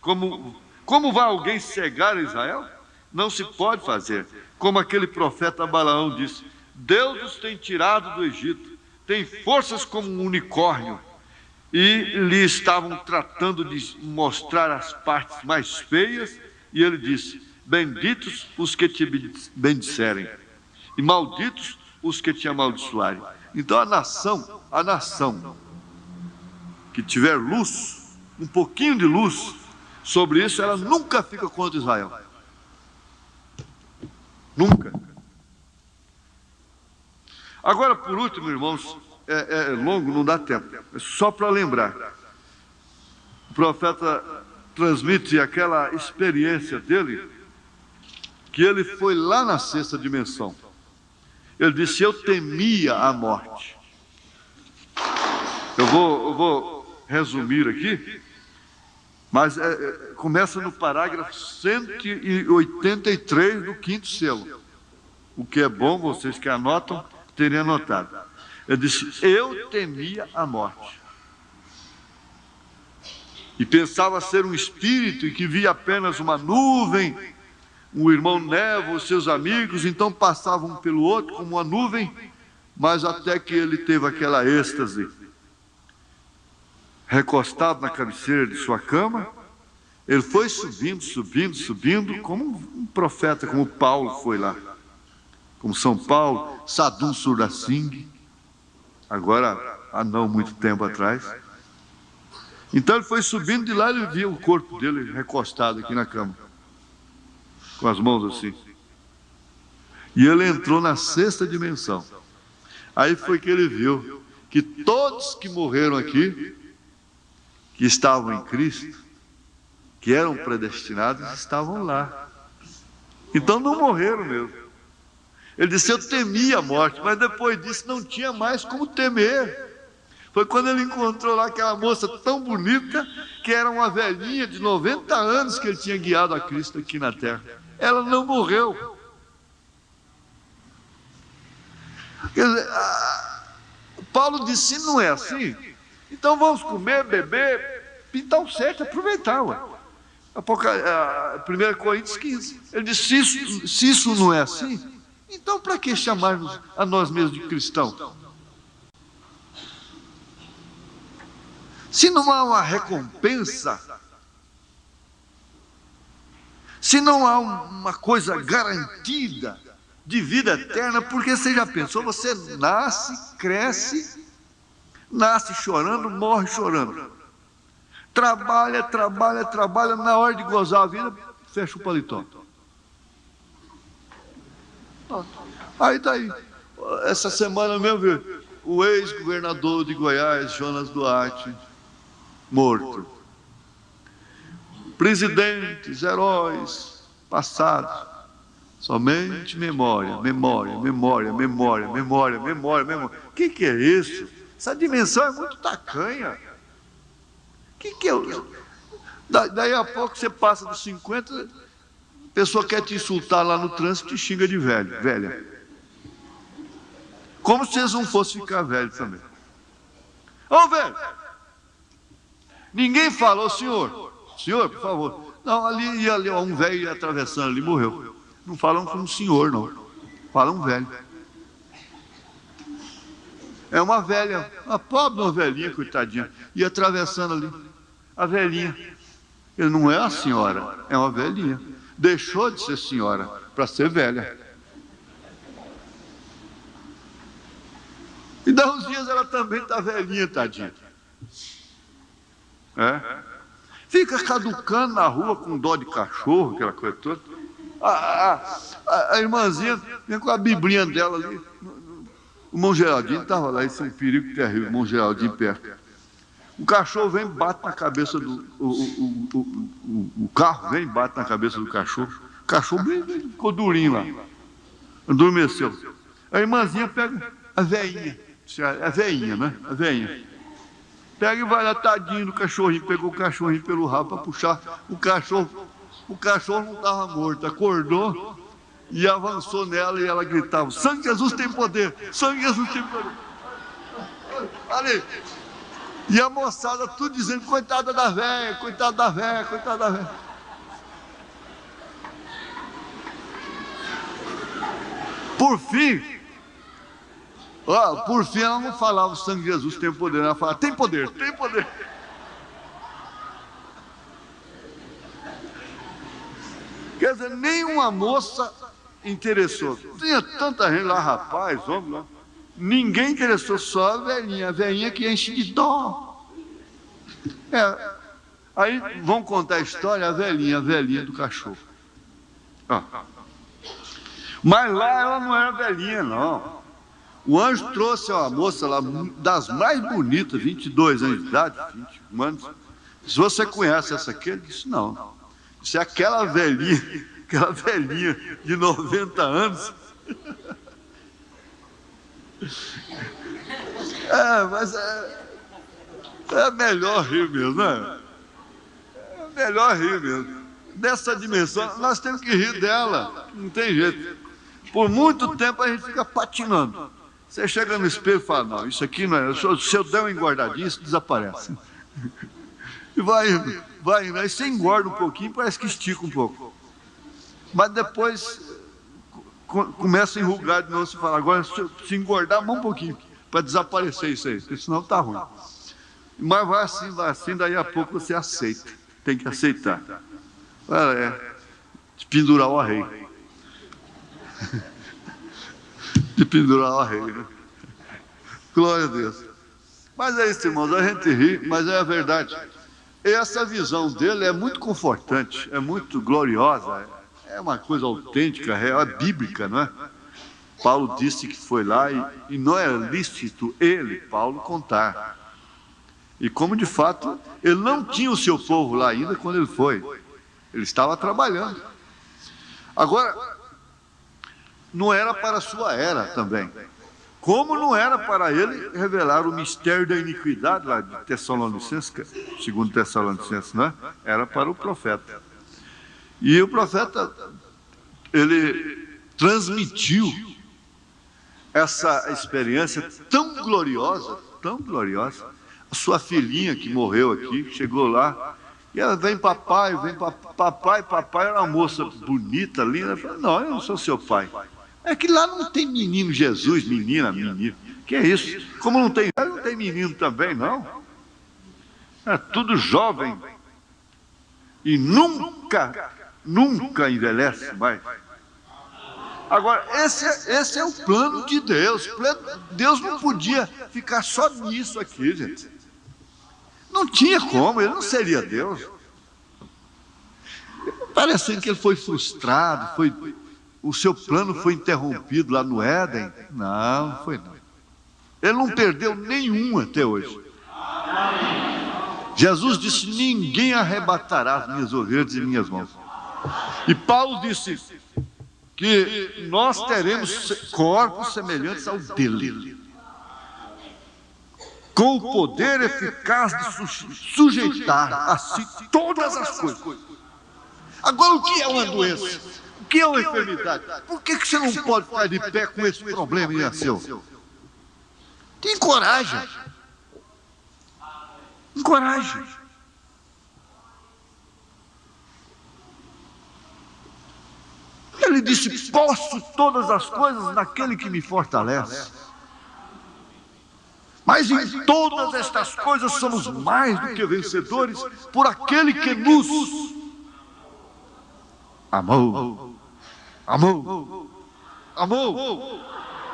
Como vai alguém cegar Israel? Não se pode fazer. Como aquele profeta Balaão disse: Deus os tem tirado do Egito, tem forças como um unicórnio. E lhe estavam tratando de mostrar as partes mais feias, e ele disse: benditos os que te bendisserem, e malditos os que te amaldiçoarem. Então a nação que tiver luz, um pouquinho de luz sobre isso, ela nunca fica contra Israel. Nunca. Agora, por último, irmãos, é longo, não dá tempo, é só para lembrar. O profeta transmite aquela experiência dele, que ele foi lá na sexta dimensão. Ele disse: eu temia a morte. Eu vou resumir aqui, mas começa no parágrafo 183 do quinto selo. O que é bom, vocês que anotam, terem anotado. Ele disse: eu temia a morte. E pensava ser um espírito e que via apenas uma nuvem, o irmão Nevo, os seus amigos, então passavam um pelo outro como uma nuvem, mas até que ele teve aquela êxtase, recostado na cabeceira de sua cama, ele foi subindo, como um profeta, como Paulo foi lá, como São Paulo, Sadhu Surasingh, agora há não muito tempo atrás. Então ele foi subindo, de lá ele via o corpo dele recostado aqui na cama, com as mãos assim. E ele entrou na sexta dimensão. Aí foi que ele viu que todos que morreram aqui, que estavam em Cristo, que eram predestinados, estavam lá. Então não morreram mesmo. Ele disse: eu temia a morte, mas depois disso não tinha mais como temer. Foi quando ele encontrou lá aquela moça tão bonita, que era uma velhinha de 90 anos que ele tinha guiado a Cristo aqui na terra. Ela não morreu. Quer dizer, Paulo disse: se não é assim, então vamos comer, beber, pintar o certo, aproveitar. 1 Coríntios 15. Ele disse: se isso não é assim, então para que chamarmos a nós mesmos de cristãos? Se não há uma recompensa, se não há uma coisa garantida de vida eterna, porque você já pensou, você nasce, cresce, nasce chorando, morre chorando. Trabalha, na hora de gozar a vida, fecha o paletó. Aí está aí. Essa semana mesmo, o ex-governador de Goiás, Jonas Duarte, morto. Presidentes, heróis passados, somente memória. O que é isso? Essa dimensão é muito tacanha. O que é isso? Daí a pouco você passa dos 50, a pessoa quer te insultar lá no trânsito e te xinga de velha. Como se eles não fossem ficar velhos também. Ô velho! Ninguém falou: senhor, por favor. Não, ali um velho atravessando ali, morreu. Não falam como senhor, não. Falam velho. É uma velha, uma pobre uma velhinha, coitadinha, ia atravessando ali. A velhinha. Ele não é a senhora, é uma velhinha. Deixou de ser senhora para ser velha. E dá uns dias ela também está velhinha, tadinha. É? Fica caducando na rua com dó de cachorro, aquela coisa toda. A irmãzinha vem com a biblinha dela ali. O irmão Geraldinho estava lá, isso é um perigo terrível, o irmão Geraldinho perto. O cachorro vem e bate na cabeça do... O carro vem e bate na cabeça do cachorro. O cachorro ficou durinho lá. Adormeceu. A irmãzinha pega a veinha. A veinha, né? A veinha. Pega e vai lá, tadinho do cachorrinho. Pegou o cachorrinho pelo rabo para puxar o cachorro. O cachorro não estava morto. Acordou e avançou nela e ela gritava: sangue de Jesus tem poder! Sangue de Jesus tem poder! Ali. E a moçada tudo dizendo: coitada da velha, coitada da velha, coitada da velha. Por fim, ela não falava o sangue de Jesus tem poder, ela falava: tem poder, tem poder. Quer dizer, nenhuma moça interessou. Tinha tanta gente lá, rapaz, homem lá. Ninguém interessou, só a velhinha que enche de dó. Aí vão contar a história, a velhinha do cachorro. Mas lá ela não era velhinha, não. O anjo trouxe uma moça lá, das mais bonitas, 22 anos de idade, 21 anos. Se você conhece essa aqui, ele disse: não. Isso é aquela velhinha de 90 anos. Mas é melhor rir mesmo, né? É melhor rir mesmo. Dessa dimensão, nós temos que rir dela, não tem jeito. Por muito tempo a gente fica patinando. Você chega no espelho e fala: não, isso aqui não é. Se eu der uma engordadinha, isso desaparece. E vai indo. Aí você engorda um pouquinho, parece que estica um pouco. Mas depois começa a enrugar de novo. Você fala: agora se engordar mais um pouquinho, para desaparecer isso aí, porque senão está ruim. Mas vai assim, daí a pouco você aceita. Tem que aceitar. De pendurar o arreio. De pendurar o arreio, né? Glória a Deus. Mas é isso, irmãos, a gente ri, mas é a verdade. E essa visão dele é muito confortante, é muito gloriosa, é uma coisa autêntica, real, é bíblica, não é? Paulo disse que foi lá e não é lícito ele, Paulo, contar. E como de fato, ele não tinha o seu povo lá ainda quando ele foi. Ele estava trabalhando. Agora, não era para a sua era também. Como não era para ele revelar o mistério da iniquidade lá de Tessalonicenses, segundo Tessalonicenses, né? Era para o profeta. E o profeta, ele transmitiu essa experiência tão gloriosa, a sua filhinha que morreu aqui, chegou lá, e ela: vem papai, papai era uma moça bonita, linda. Ela falou: não, eu não sou seu pai. É que lá não tem menino Jesus, menina. Que é isso? Como não tem menino também, não. É tudo jovem. E nunca envelhece mais. Agora, esse é o plano de Deus. Deus não podia ficar só nisso aqui, gente. Não tinha como, ele não seria Deus. Parecendo que ele foi frustrado, o seu plano foi interrompido lá no Éden. Não foi não. Ele não perdeu nenhum até hoje. Jesus disse: ninguém arrebatará as minhas ovelhas de minhas mãos. E Paulo disse que nós teremos corpos semelhantes ao dele, com o poder eficaz de sujeitar a si todas as coisas. Agora, o que é uma doença? O que é uma enfermidade? Por que você não pode ficar de pé com esse problema em seu? Tem coragem. Encoraje. Ele disse: posso todas as coisas naquele que me fortalece. Mas em todas estas coisas somos mais do que vencedores por aquele que nos amou. Amou. Amou.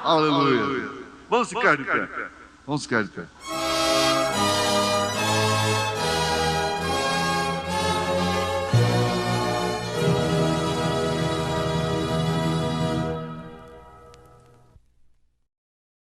Aleluia. Vamos ficar de pé. Vamos ficar de pé.